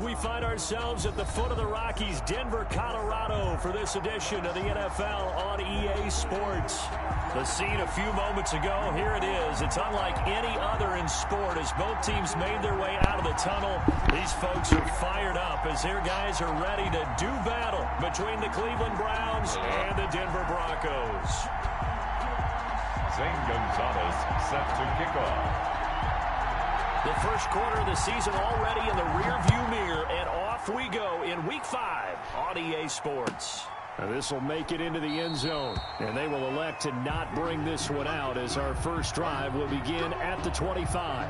We find ourselves at the foot of the Rockies, Denver, Colorado, for this edition of the NFL on EA Sports. The scene a few moments ago, here it is. It's unlike any other in sport as both teams made their way out of the tunnel. These folks are fired up as their guys are ready to do battle between the Cleveland Browns and the Denver Broncos. Zane Gonzalez set to kick off. The first quarter of the season already in the rearview mirror, and off we go in Week 5 on EA Sports. Now this will make it into the end zone, and they will elect to not bring this one out as our first drive will begin at the 25.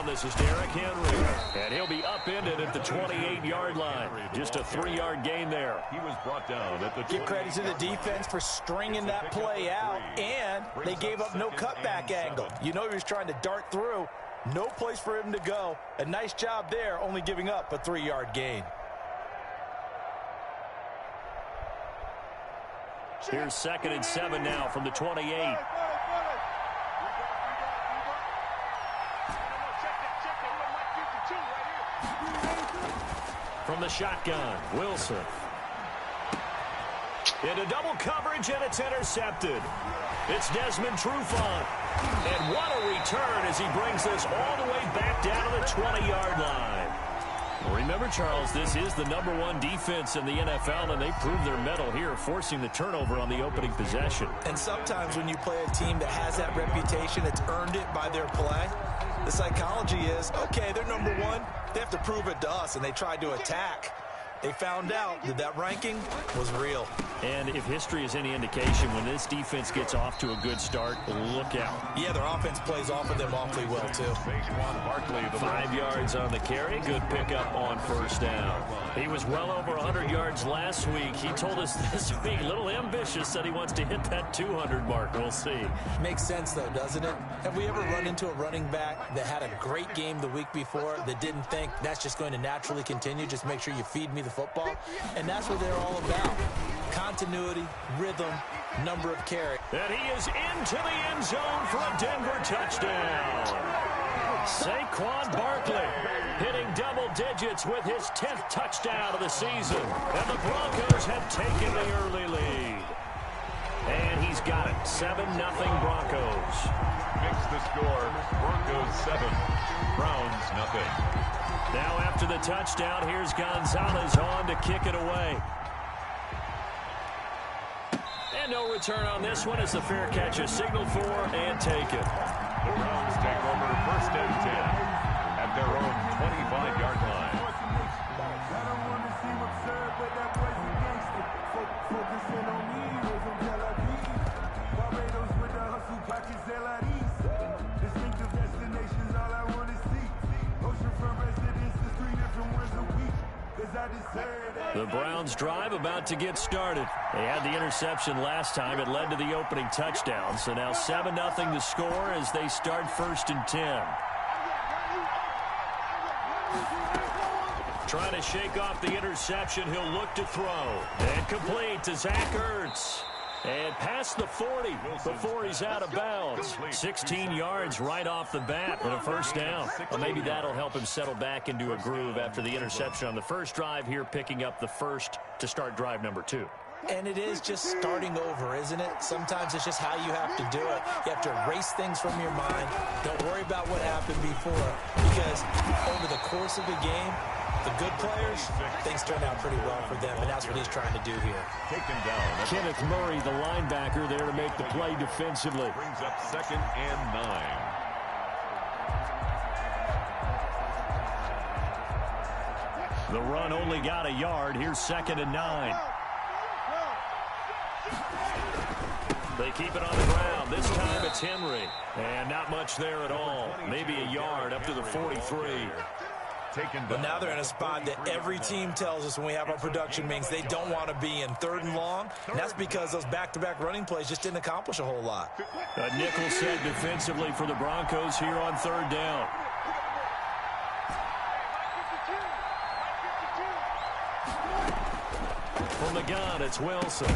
This is Derrick Henry, and he'll be upended at the 28-yard line. Just a 3-yard gain there. He was brought down at the Give credit to the defense for stringing that play out, and they gave up no cutback angle. You know he was trying to dart through. No place for him to go. A nice job there, only giving up a 3-yard gain. Here's 2nd and 7 now from the 28. From the shotgun, Wilson. Into double coverage, and it's intercepted. It's Desmond Trufant. And what a return as he brings this all the way back down to the 20-yard line. Remember, Charles, this is the #1 defense in the NFL, and they proved their mettle here, forcing the turnover on the opening possession. And sometimes when you play a team that has that reputation, it's earned it by their play. The psychology is, okay, they're #1. They have to prove it to us, and they tried to attack. They found out that that ranking was real. And if history is any indication, when this defense gets off to a good start, look out. Yeah, their offense plays off of them awfully well, too. 5 yards on the carry. Good pickup on first down. He was well over 100 yards last week. He told us this week, a little ambitious, said he wants to hit that 200 mark. We'll see. Makes sense, though, doesn't it? Have we ever run into a running back that had a great game the week before that didn't think that's just going to naturally continue? Just make sure you feed me the football. And that's what they're all about. Continuity, rhythm, number of carries. And he is into the end zone for a Denver touchdown. Saquon Barkley hitting double digits with his 10th touchdown of the season. And the Broncos have taken the early lead. And he's got it. 7-0 Broncos. Makes the score. Broncos 7. Browns 0. Now after the touchdown, here's Gonzalez on to kick it away. And no return on this one as the fair catch is signaled for and taken. The Browns take over 1st and 10 at their own 25-yard line. The Browns drive about to get started. They had the interception last time. It led to the opening touchdown. So now 7-0 the score as they start 1st and 10. Trying to shake off the interception. He'll look to throw. And complete to Zach Ertz. And past the 40 before he's out of bounds. 16 yards right off the bat and a first down. Well, maybe that'll help him settle back into a groove after the interception on the first drive here, picking up the first to start drive number 2. And it is just starting over, isn't it? Sometimes it's just how you have to do it. You have to erase things from your mind. Don't worry about what happened before, because over the course of a game, the good players, things turn out pretty well for them, and that's what he's trying to do here. Taken down. Kenneth Murray, the linebacker, there to make the play defensively. Brings up 2nd and 9. The run only got a yard. Here's 2nd and 9. They keep it on the ground. This time it's Henry. And not much there at all. Maybe a yard up to the 43. But now they're in a spot that every team tells us when we have our production meetings they don't want to be in, 3rd and long. And that's because those back-to-back running plays just didn't accomplish a whole lot. A nickel set defensively for the Broncos here on 3rd down. From the gun, it's Wilson.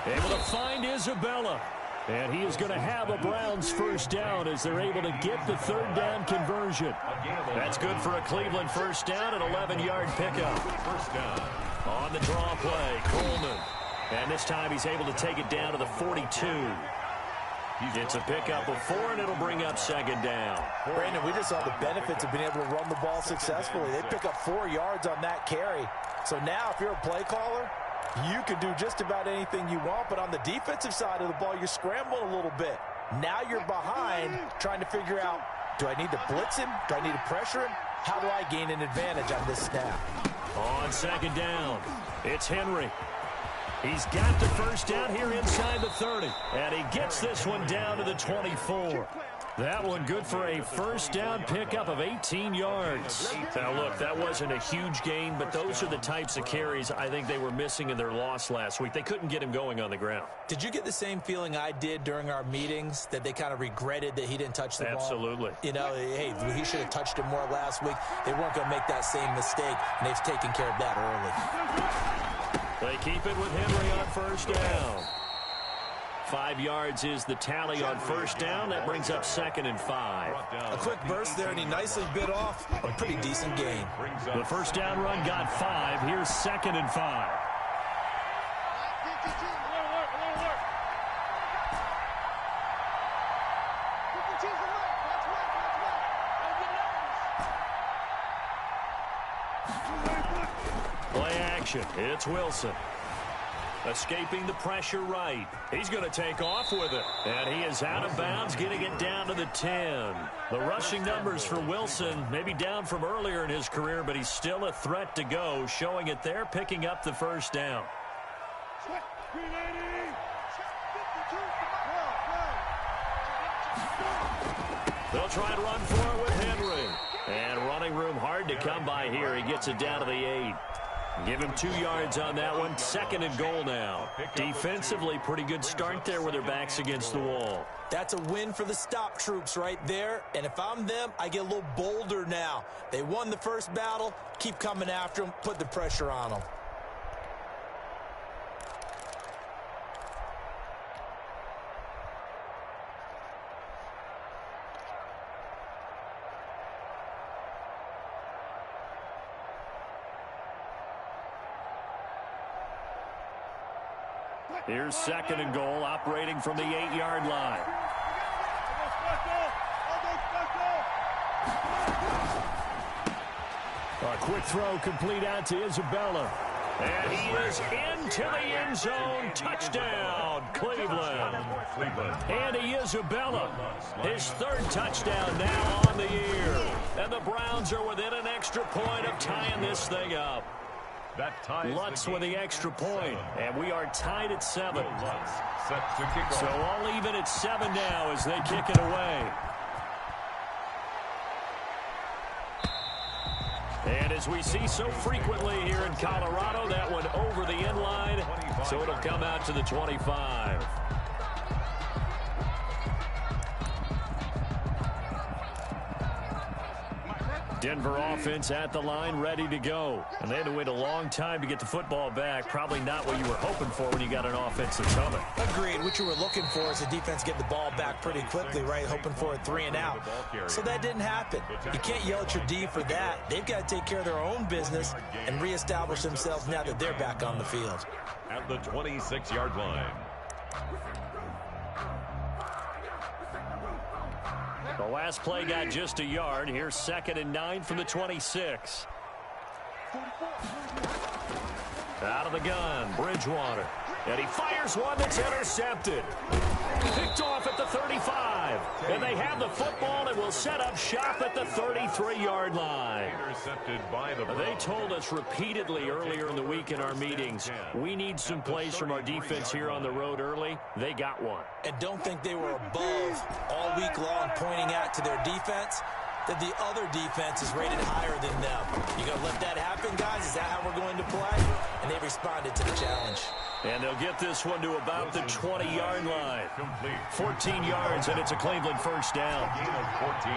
Able to find Isabella. And he is going to have a Browns 1st down as they're able to get the 3rd down conversion. That's good for a Cleveland 1st down, an 11-yard pickup. 1st down. On the draw play, Coleman. And this time he's able to take it down to the 42. It's a pickup of 4, and it'll bring up 2nd down. Brandon, we just saw the benefits of being able to run the ball successfully. They pick up 4 yards on that carry. So now if you're a play caller, you can do just about anything you want, but on the defensive side of the ball, you're scrambling a little bit. Now you're behind trying to figure out, do I need to blitz him? Do I need to pressure him? How do I gain an advantage on this snap? On 2nd down, it's Henry. He's got the 1st down here inside the 30, and he gets this one down to the 24. That one good for a 1st down pickup of 18 yards. Now, look, that wasn't a huge gain, but those are the types of carries I think they were missing in their loss last week. They couldn't get him going on the ground. Did you get the same feeling I did during our meetings, that they kind of regretted that he didn't touch the ball? Absolutely. You know, hey, he should have touched it more last week. They weren't going to make that same mistake, and they've taken care of that early. They keep it with Henry on 1st down. 5 yards is the tally on 1st down. That brings up 2nd and 5. A quick burst there, and he nicely bit off a pretty decent gain. The 1st down run got 5. Here's 2nd and 5. Play action. It's Wilson. Escaping the pressure right. He's going to take off with it. And he is out of bounds, getting it down to the 10. The rushing numbers for Wilson, maybe down from earlier in his career, but he's still a threat to go, showing it there, picking up the 1st down. They'll try and run for it with Henry. And running room hard to come by here. He gets it down to the 8. Give him 2 yards on that one. 2nd and goal now. Defensively, pretty good start there with their backs against the wall. That's a win for the stop troops right there. And if I'm them, I get a little bolder now. They won the first battle. Keep coming after them. Put the pressure on them. Here's 2nd and goal, operating from the 8-yard line. A quick throw complete out to Isabella. And he is into the end zone. Touchdown, Cleveland. Andy Isabella, his 3rd touchdown now on the year. And the Browns are within an extra point of tying this thing up. Lutz with the extra point, and we are tied at 7. So all even at 7 now as they kick it away. And as we see so frequently here in Colorado, that one over the end line, so it'll come out to the 25. Denver offense at the line, ready to go. And they had to wait a long time to get the football back. Probably not what you were hoping for when you got an offense that's humming. Agreed. What you were looking for is the defense get the ball back pretty quickly, right? Hoping for a 3 and out. So that didn't happen. You can't yell at your D for that. They've got to take care of their own business and reestablish themselves now that they're back on the field. At the 26-yard line. The last play got just a yard. Here's 2nd and 9 from the 26. Out of the gun, Bridgewater. And he fires one that's intercepted. Picked off at the 35. And they have the football and will set up shop at the 33-yard line. Intercepted by the They told us repeatedly earlier in the week in our meetings, we need some plays from our defense here on the road early. They got one. And don't think they were above all week long pointing out to their defense that the other defense is rated higher than them. You going to let that happen, guys? Is that how we're going to play? And they responded to the challenge. And they'll get this one to about the 20-yard line. 14 yards, and it's a Cleveland first down. Gain of 14.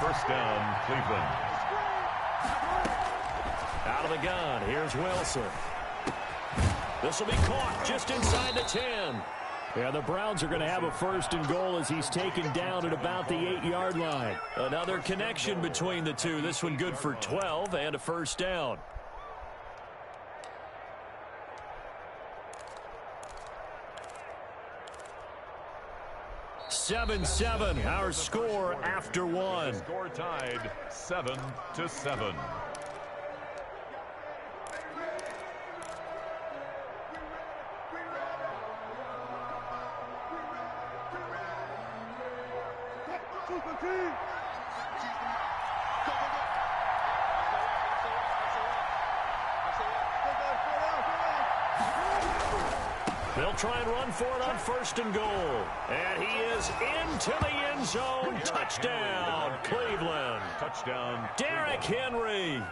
First down, Cleveland. Out of the gun, here's Wilson. This will be caught just inside the 10. Yeah, the Browns are going to have a first and goal as he's taken down at about the 8-yard line. Another connection between the two. This one good for 12 and a first down. Seven, our score after one. Score tied 7-7. They'll try and run for it on first and goal. And he is into the end zone. Touchdown, Cleveland. Touchdown. Derrick Henry,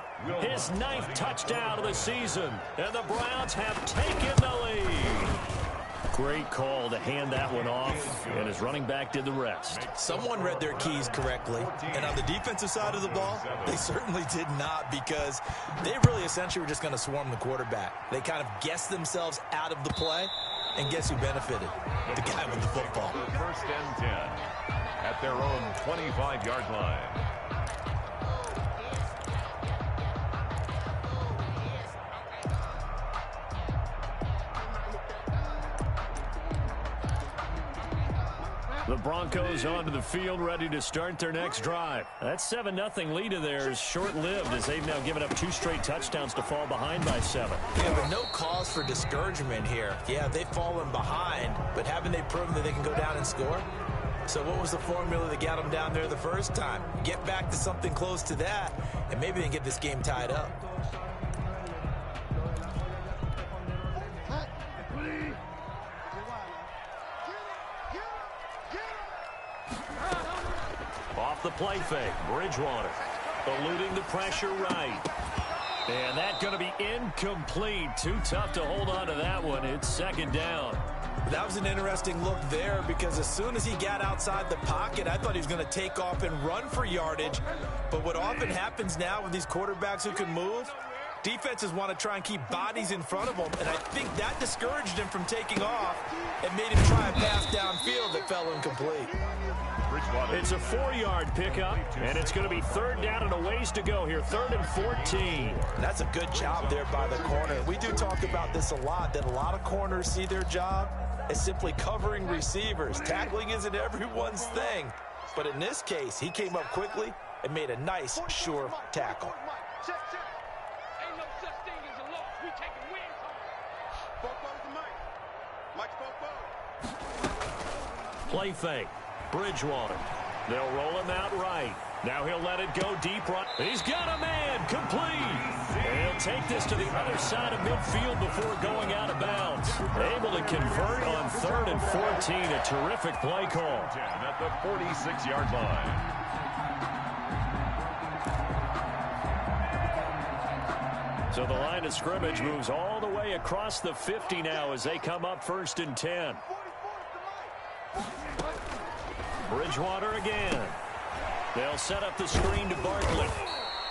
his 9th touchdown of the season. And the Browns have taken the lead. Great call to hand that one off, and his running back did the rest. Someone read their keys correctly, and on the defensive side of the ball, they certainly did not, because they really essentially were just going to swarm the quarterback. They kind of guessed themselves out of the play, and guess who benefited? The guy with the football. First and 10 at their own 25-yard line. The Broncos onto the field, ready to start their next drive. That 7-0 lead of theirs short-lived, as they've now given up 2 straight touchdowns to fall behind by 7. Yeah, but no cause for discouragement here. Yeah, they've fallen behind, but haven't they proven that they can go down and score? So what was the formula that got them down there the first time? Get back to something close to that, and maybe they can get this game tied up. Off the play fake, Bridgewater eluding the pressure right. And that's going to be incomplete. Too tough to hold on to that one. It's second down. That was an interesting look there, because as soon as he got outside the pocket, I thought he was going to take off and run for yardage. But what often happens now with these quarterbacks who can move, defenses want to try and keep bodies in front of them, and I think that discouraged him from taking off and made him try a pass downfield that fell incomplete. It's a 4-yard pickup, and it's going to be third down and a ways to go here, 3rd and 14. That's a good job there by the corner. We do talk about this a lot, that a lot of corners see their job as simply covering receivers. Tackling isn't everyone's thing, but in this case, he came up quickly and made a nice, sure tackle. Play fake. Bridgewater. They'll roll him out right. Now he'll let it go deep right. He's got a man. Complete. And he'll take this to the other side of midfield before going out of bounds. Able to convert on 3rd and 14. A terrific play call. At the 46-yard line. So the line of scrimmage moves all the way across the 50 now as they come up 1st and 10. Bridgewater again. They'll set up the screen to Barkley.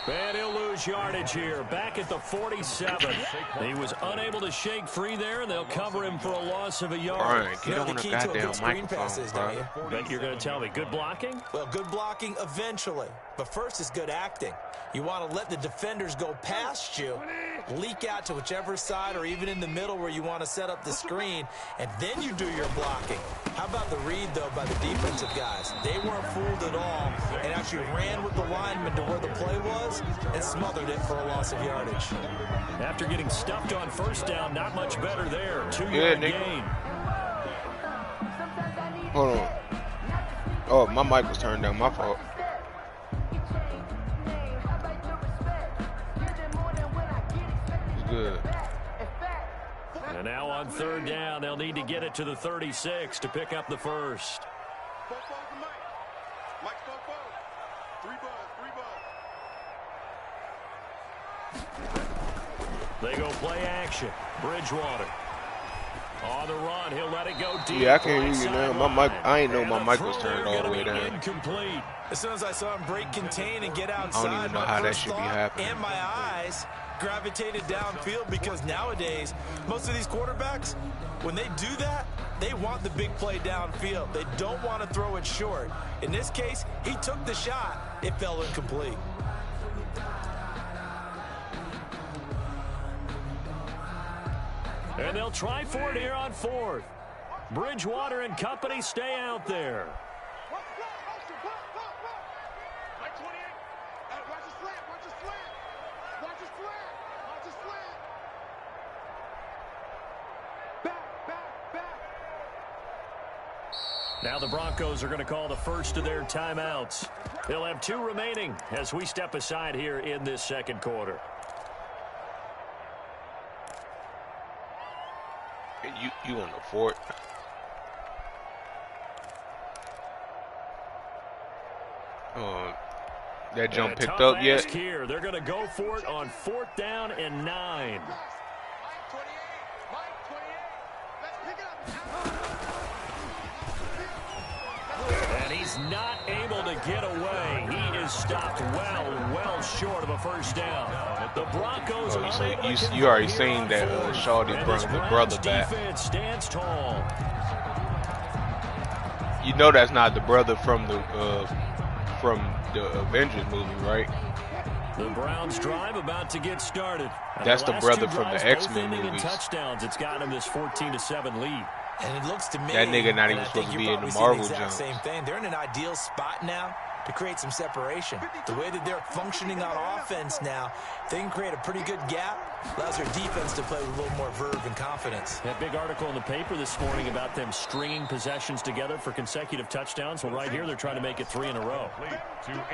And he'll lose yardage here. Back at the 47. He was unable to shake free there, and they'll cover him for a loss of a yard. All right, get on the goddamn microphone, bro. Bet you're going to tell me, good blocking? Well, good blocking eventually. But first is good acting. You want to let the defenders go past you, leak out to whichever side or even in the middle where you want to set up the screen, and then you do your blocking. How about the read, though, by the defensive guys? They weren't fooled at all and actually ran with the lineman to where the play was and smothered it for a loss of yardage. After getting stuffed on first down, not much better there. 2-yard gain. Hold on. Oh, my mic was turned down. My fault. It's good. And now on third down, they'll need to get it to the 36 to pick up the first. They go play action. Bridgewater. On the run, he'll let it go deep. Yeah, I can hear you now. My mic, I ain't know my mic was turned all the way down. Incomplete. As soon as I saw him break contain and get outside, I don't even know how that should be happening. And my eyes gravitated downfield, because nowadays, most of these quarterbacks, when they do that, they want the big play downfield. They don't want to throw it short. In this case, he took the shot. It fell incomplete. And they'll try for it here on fourth. Bridgewater and company stay out there. Now the Broncos are going to call the first of their timeouts. They'll have 2 remaining as we step aside here in this second quarter. You on the fort? That jump picked up yet? Here. They're going to go for it on 4th down and 9. And he's not able to get away. He is stopped well short of a first down. The Broncos are you already seen that Shawty brought the brother back. Stands tall. You know that's not the brother from the Avengers movie, right? The Browns drive about to get started. That's the brother from the X-Men movies. Touchdowns. It's got him this 14-7 lead. And it looks to me that nigga not even supposed to be in the Marvel jump. Same thing. They're in an ideal spot now to create some separation. The way that they're functioning on offense now, they can create a pretty good gap. Allows their defense to play with a little more verve and confidence. That big article in the paper this morning about them stringing possessions together for consecutive touchdowns. Well, right here, they're trying to make it 3 in a row.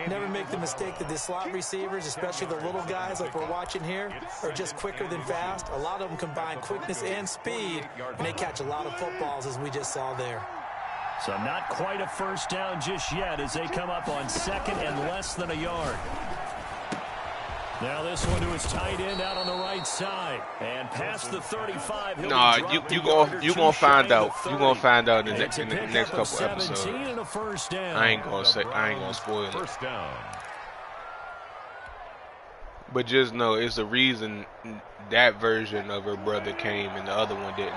Never make the mistake that the slot receivers, especially the little guys like we're watching here, are just quicker than fast. A lot of them combine quickness and speed, and they catch a lot of footballs, as we just saw there. So not quite a first down just yet as they come up on 2nd and less than a yard. Now this one to his tight end out on the right side. And past the 35. Nah, you gonna find out. You gonna find out in the next couple episodes. And a first down. I ain't gonna spoil it. First down. But just know it's the reason that version of her brother came and the other one didn't.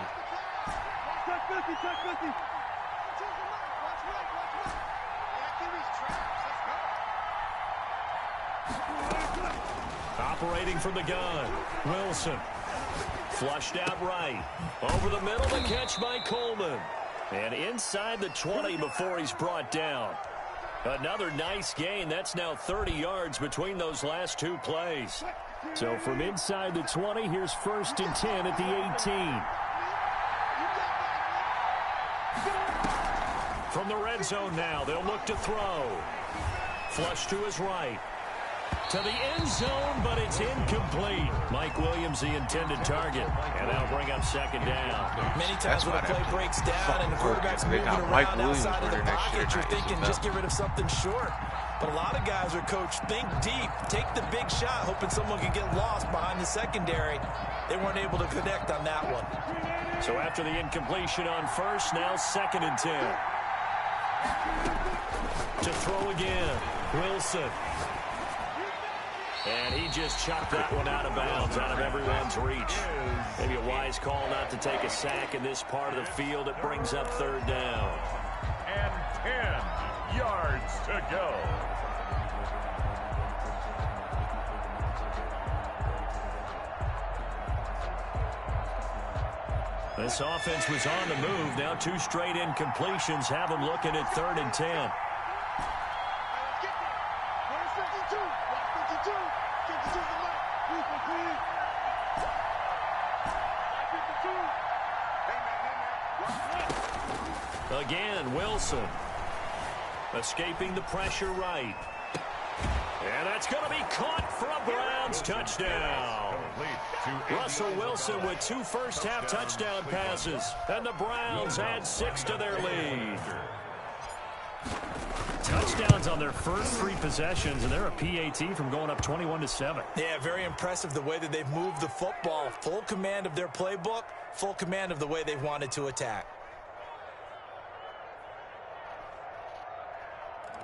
Operating from the gun, Wilson. Flushed out right. Over the middle, the catch by Coleman. And inside the 20 before he's brought down. Another nice gain. That's now 30 yards between those last 2 plays. So from inside the 20, here's 1st and 10 at the 18. From the red zone now, they'll look to throw. Flush to his right. To the end zone, but it's incomplete. Mike Williams, the intended target. And that'll bring up 2nd down. Many times when the play breaks down and the quarterback's moving around outside of the pocket, you're thinking just get rid of something short. But a lot of guys are coached, think deep, take the big shot, hoping someone can get lost behind the secondary. They weren't able to connect on that one. So after the incompletion on 1st, now 2nd and 10. To throw again, Wilson. And he just chopped that one out of bounds, out of everyone's reach. Maybe a wise call not to take a sack in this part of the field. It brings up 3rd down. And 10 yards to go. This offense was on the move. Now 2 straight incompletions have them looking at 3rd and 10. Again, Wilson. Escaping the pressure right. And that's going to be caught for a Browns touchdown. Russell Wilson with 2 first-half touchdown passes. And the Browns add 6 to their lead. Touchdowns on their first 3 possessions, and they're a PAT from going up 21-7. Yeah, very impressive the way that they've moved the football. Full command of their playbook, full command of the way they've wanted to attack.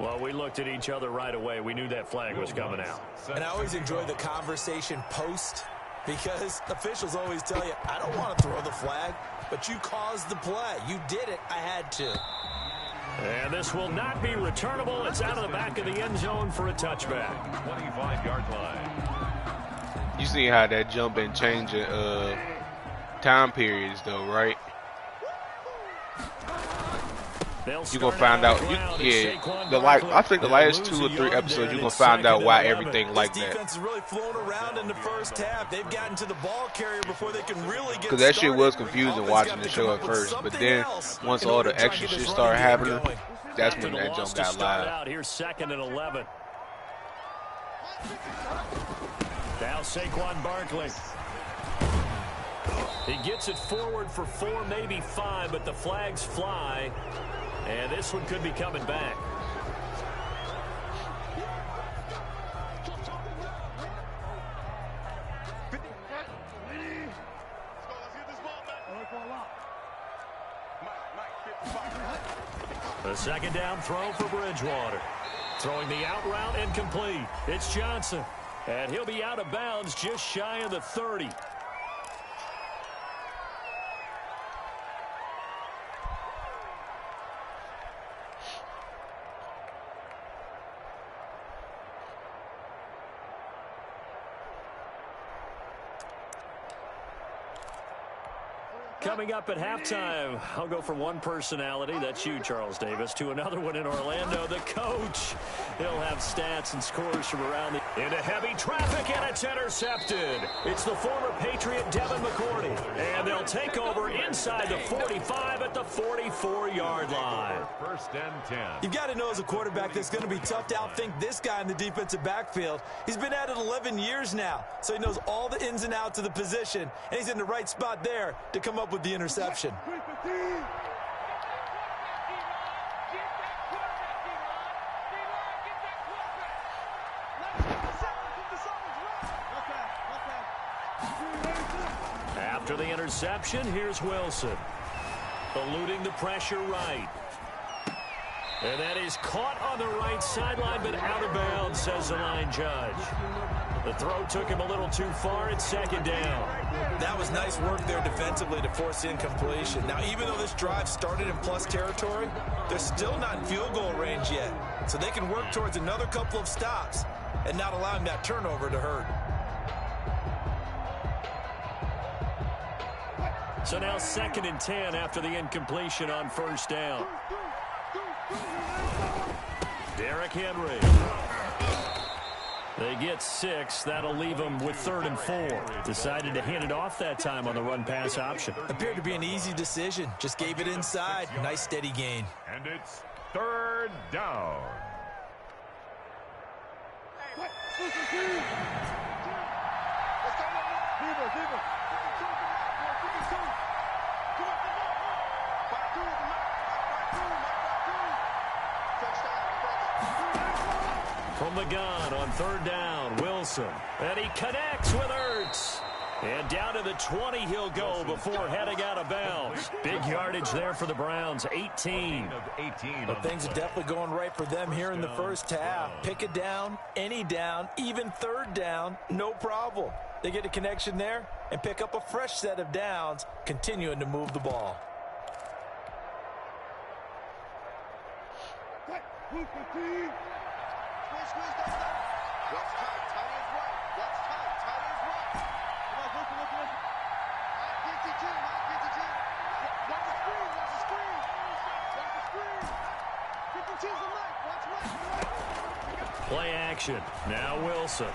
Well, we looked at each other right away. We knew that flag was coming out. And I always enjoy the conversation post, because officials always tell you, I don't want to throw the flag, but you caused the play. You did it. I had to. And this will not be returnable. It's out of the back of the end zone for a touchback. 25-yard line. You see how that jump and changing time periods, though, right? You gonna find out. I think the last 2 or 3 episodes, you gonna find out why everything like that. Defense is really flown around in the first half. They've gotten to the ball carrier before they can really get because that shit was confusing watching the show at first, but then once all the extra shit started happening, that's when that jump got live. Here's 2nd and 11. Now Saquon Barkley. He gets it forward for 4, maybe 5, but the flags fly. And this one could be coming back. The 2nd down throw for Bridgewater. Throwing the out route incomplete. It's Johnson. And he'll be out of bounds just shy of the 30. Coming up at halftime, I'll go from one personality, that's you, Charles Davis, to another one in Orlando, the coach. He'll have stats and scores from around the... Into heavy traffic, and it's intercepted. It's the former Patriot Devin McCourty. And they'll take over inside the 45 at the 44-yard line. 1st and 10. You've got to know as a quarterback that's going to be tough to outthink this guy in the defensive backfield. He's been at it 11 years now, so he knows all the ins and outs of the position, and he's in the right spot there to come up with the interception. After the interception, here's Wilson. Eluding the pressure right. And that is caught on the right sideline, but out of bounds, says the line judge. The throw took him a little too far. It's 2nd down. That was nice work there defensively to force incompletion. Now, even though this drive started in plus territory, they're still not in field goal range yet. So they can work towards another couple of stops and not allowing that turnover to hurt. So now 2nd and 10 after the incompletion on 1st down. Derrick Henry. They get 6. That'll leave them with 3rd and 4. Decided to hand it off that time on the run-pass option. Appeared to be an easy decision. Just gave it inside. Nice, steady gain. And it's 3rd down. From the gun on 3rd down, Wilson. And he connects with Ertz. And down to the 20 he'll go before heading out of bounds. Big yardage there for the Browns, 18. But things are definitely going right for them here in the first half. Pick it down, any down, even 3rd down, no problem. They get a connection there and pick up a fresh set of downs, continuing to move the ball. Play action. Now Wilson.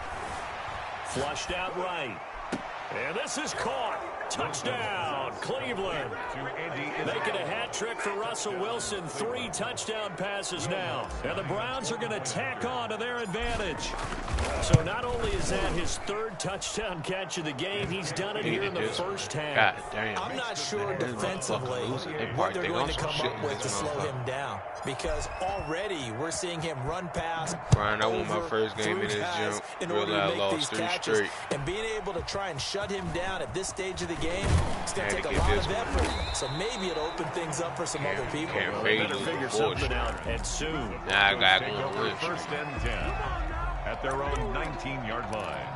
Flushed out right. And this is caught. Touchdown, Cleveland. Making a hat trick for Russell Wilson. 3 touchdown passes now. And the Browns are going to tack on to their advantage. So not only is that his 3rd touchdown catch of the game, he's done it here in the first half. God damn. I'm not sure defensively what they're going to come up with to slow him down, because already we're seeing him run past. Brian, I won my first game in this gym. In order to make these 3 catches, straight. and being able to try and shut him down at this stage of the game, it's going to take a lot of effort. So maybe it'll open things up for some other people. Can't fade Better figure something out, and soon. Nah, I got Take over first and 10 at their own 19-yard line.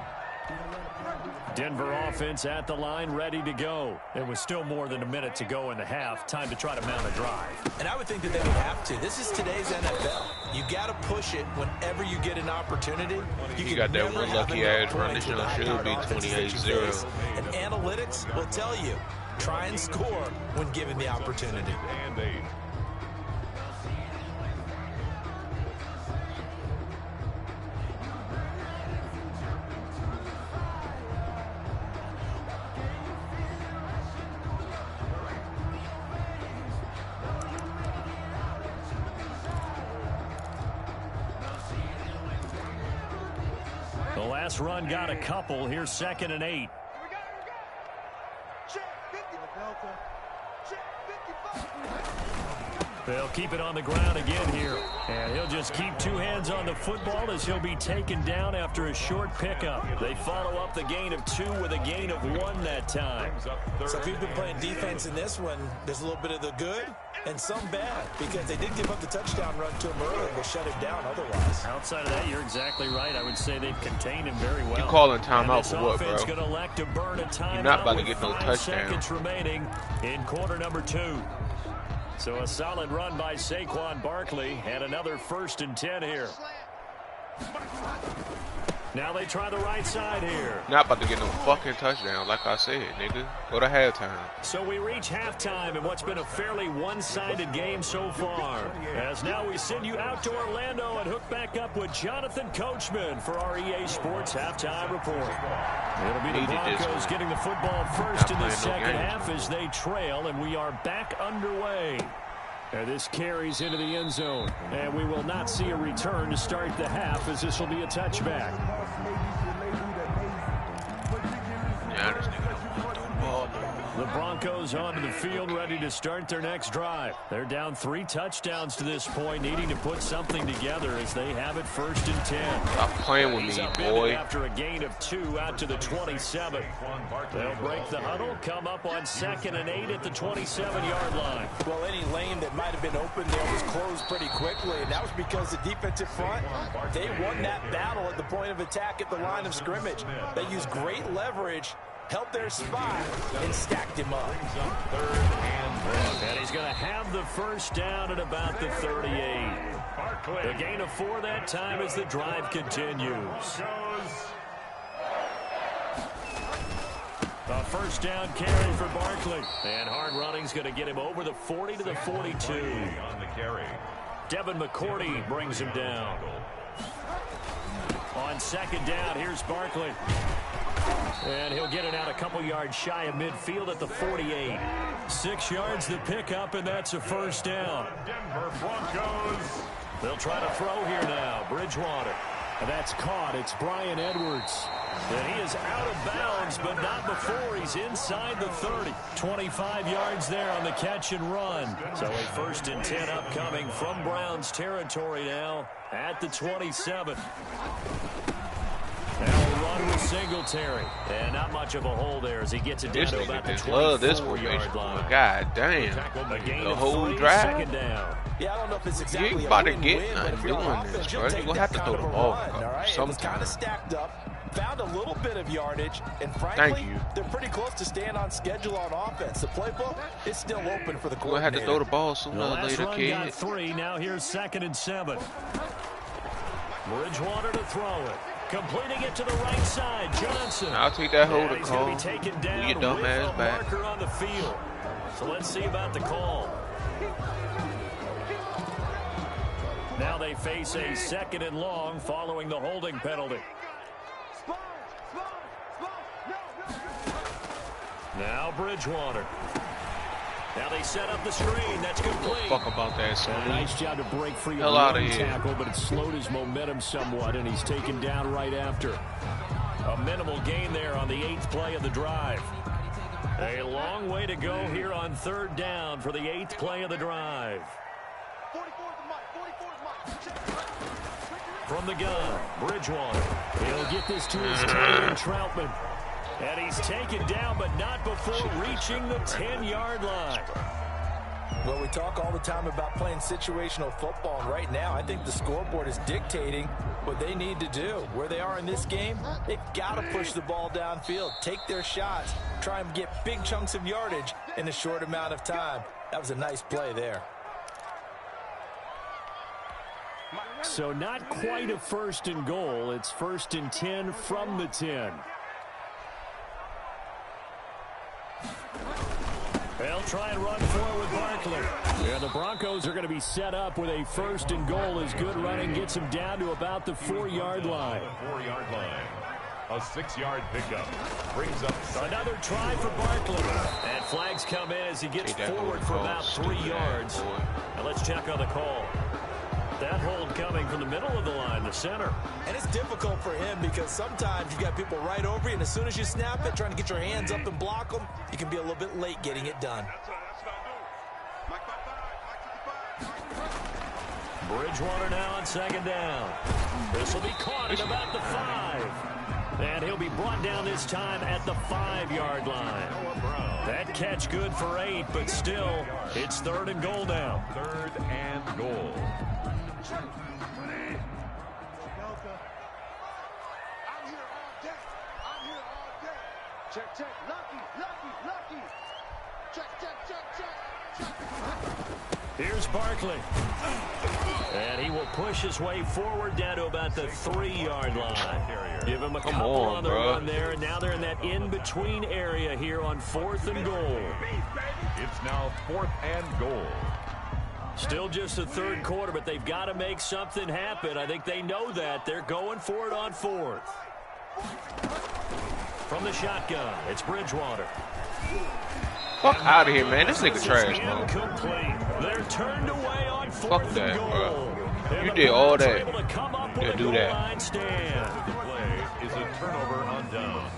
Denver offense at the line, ready to go. There was still more than a minute to go in the half. Time to try to mount a drive. And I would think that they would have to. This is today's NFL. You got to push it whenever you get an opportunity. You got that one lucky ass run. This should be 28-0. And analytics will tell you, try and score when given the opportunity. And 8. The last run got a couple. Here's 2nd and 8. They'll keep it on the ground again here. And he'll just keep 2 hands on the football as he'll be taken down after a short pickup. They follow up the gain of 2 with a gain of 1 that time. So if you've been playing defense in this one, there's a little bit of the good and some bad, because they did give up the touchdown run to him early, but shut him down otherwise. Outside of that, you're exactly right. I would say they've contained him very well. You calling timeout for what, bro? Gonna elect to burn a timeout. You're not about to get no 5 touchdown. seconds remaining in quarter number 2. So a solid run by Saquon Barkley, and another 1st and 10 here. Now they try the right side here. Not about to get no fucking touchdown, like I said, nigga. Go to halftime. So we reach halftime in what's been a fairly one-sided game so far. As now we send you out to Orlando and hook back up with Jonathan Coachman for our EA Sports Halftime Report. It'll be the Broncos getting the football first in the second half as they trail, and we are back underway. And this carries into the end zone, and we will not see a return to start the half, as this will be a touchback. Yeah, this nigga don't want to do the ball. The Broncos onto the field, ready to start their next drive. They're down 3 touchdowns to this point, needing to put something together as they have it 1st and 10. Stop playing with me, boy. After a gain of 2 out to the 27. They'll break the huddle, come up on 2nd and 8 at the 27-yard line. Well, any lane that might have been open there was closed pretty quickly, and that was because the defensive front, they won that battle at the point of attack at the line of scrimmage. They used great leverage, held their spot, and stacked him up. And he's going to have the 1st down at about the 38. The gain of 4 that time as the drive continues. A 1st down carry for Barkley. And hard running's going to get him over the 40 to the 42. On the carry. Devin McCourty brings him down. On 2nd down, here's Barkley. And he'll get it out a couple yards shy of midfield at the 48. 6 yards the pickup, and that's a 1st down. Denver Broncos. They'll try to throw here now. Bridgewater. And that's caught. It's Bryan Edwards. And he is out of bounds, but not before he's inside the 30. 25 yards there on the catch and run. So a 1st and 10 upcoming from Browns territory now at the 27. Now a run with Singletary. And not much of a hole there as he gets it down to about the 24-yard line. God damn. The whole drive. 2nd down. Yeah, I don't know if it's exactly You ain't about to win-win, get but nothing if you're doing offense, this, you'll bro. take You're going to that have to kind throw of the a ball run, all right? It was kind sometime. of stacked up, found a little bit of yardage, and frankly, they're pretty close to staying on schedule on offense. The playbook is still open for the You're going to have to throw the ball sooner or later, Run kid. got 3. Now here's 2nd and 7. Bridgewater to throw it. Completing it to the right side. Johnson. I'll take that holder He's call. going to be taken down Your dumb with ass a back. marker on the field. So let's see about the call. Now they face a 2nd and long following the holding penalty. Now Bridgewater. Now they set up the screen. That's complete. Fuck about that, son. Nice job to break free Hell of out the of here. tackle, but it slowed his momentum somewhat, and he's taken down right after. A minimal gain there on the 8th play of the drive. A long way to go here on 3rd down for the 8th play of the drive. From the gun, Bridgewater. He'll get this to his tight end, Troutman. And he's taken down, but not before reaching the 10-yard line. Well, we talk all the time about playing situational football, and right now I think the scoreboard is dictating what they need to do. Where they are in this game, they've got to push the ball downfield, take their shots, try and get big chunks of yardage in a short amount of time. That was a nice play there. So not quite a 1st and goal. It's 1st and 10 from the 10. They'll try and run forward with Barkley. Yeah, the Broncos are going to be set up with a 1st and goal as good running gets them down to about the 4-yard line. 4-yard line. A 6-yard pickup. Brings up Another try for Barkley. And flags come in as he gets forward for about 3 yards. Now let's check on the call. That hold coming from the middle of the line, the center. And it's difficult for him because sometimes you've got people right over you, and as soon as you snap it, trying to get your hands up and block them, you can be a little bit late getting it done. Bridgewater now on 2nd down. This will be caught at about the 5. And he'll be brought down this time at the 5-yard line. That catch good for 8, but still, it's 3rd and goal now. 3rd and goal. I'm here all day. I'm here all day. Check, check. Lucky. Check. Here's Barkley. And he will push his way forward down to about the 3-yard line. Give him a couple on the run there, and now they're in that in-between area here on 4th and goal. It's now 4th and goal. Still just the 3rd quarter, but they've got to make something happen. I think they know that. They're going for it on 4th. From the shotgun, it's Bridgewater. Fuck out of here, man. This nigga trash, man. Incomplete. They're turned away on 4th Fuck and that, goal. bro. You did all that to do that. The play is a turnover on downs.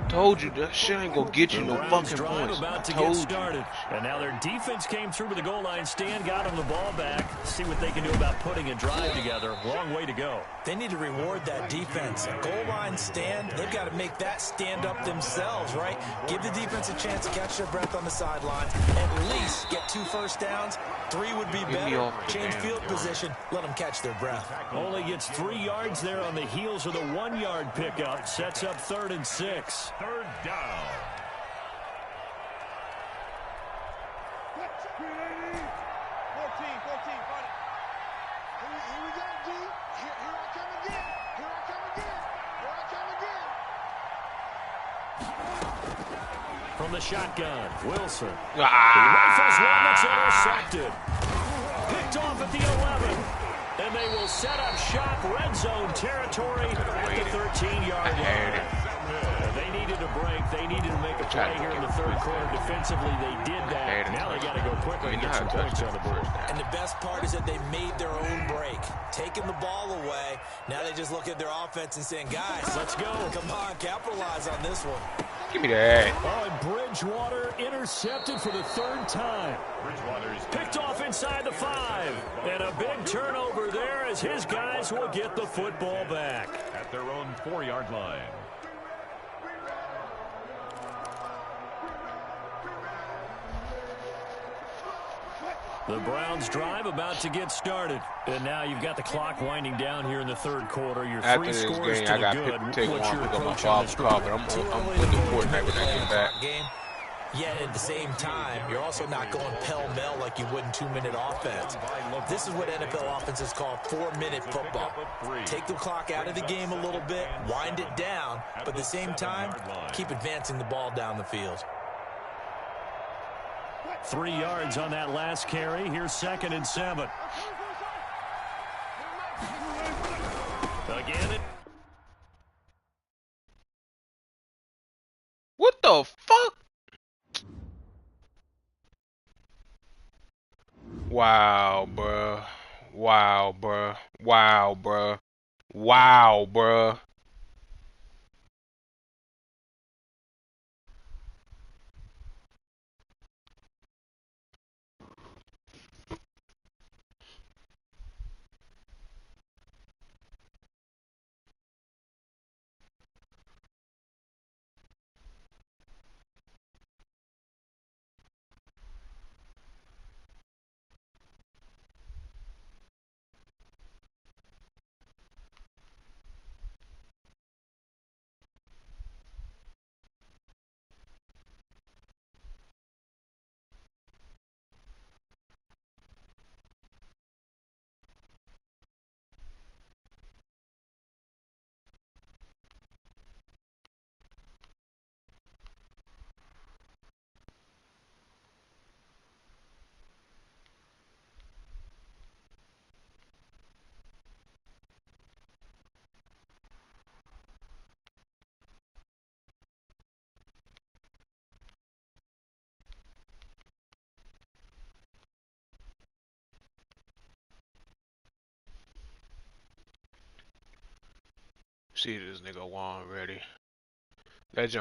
Told you that shit ain't gonna get you no fucking points. About to Told get you. started. And now their defense came through with the goal line stand, got them the ball back. See what they can do about putting a drive together. Long way to go. They need to reward that defense. A goal line stand, they've got to make that stand up themselves, right? Give the defense a chance to catch their breath on the sidelines. At least get 2 first downs. 3 would be better. Change field position. Let them catch their breath. Only gets 3 yards there on the heels of the 1-yard pickup. Sets up 3rd and 6. 3rd down. Here we go, D. Here I come again. From the shotgun, Wilson. He Ah. rifles one that's intercepted. Picked off at the 11. And they will set up shop red zone territory at the 13-yard line. They needed a break. They needed to make a play here in the 3rd quarter. Defensively, they did that. Now they got to go quickly and get some points on the board. And the best part is that they made their own break. Taking the ball away. Now they just look at their offense and saying, guys, Let's go. come on, capitalize on this one. Give me that. Oh, and Bridgewater intercepted for the 3rd time. Bridgewater's Picked off inside the 5. And a big turnover there as his guys will get the football back. at their own 4-yard line. The Browns drive about to get started. And now you've got the clock winding down here in the 3rd quarter. Your After 3 this scores game, to I the got good. to take one, What's your pick up my approach on this father's car, drive? but I'm putting Fortnite when I get back. Game. Yet at the same time, you're also not going pell-mell like you would in 2-minute offense. This is what NFL offenses call 4-minute football. Take the clock out of the game a little bit, wind it down, but at the same time, keep advancing the ball down the field. 3 yards on that last carry. Here's 2nd and 7. Again, What the fuck? Wow, bruh. Wow, bruh. Wow, bruh. Wow, bruh. See this nigga Juan ready. That jump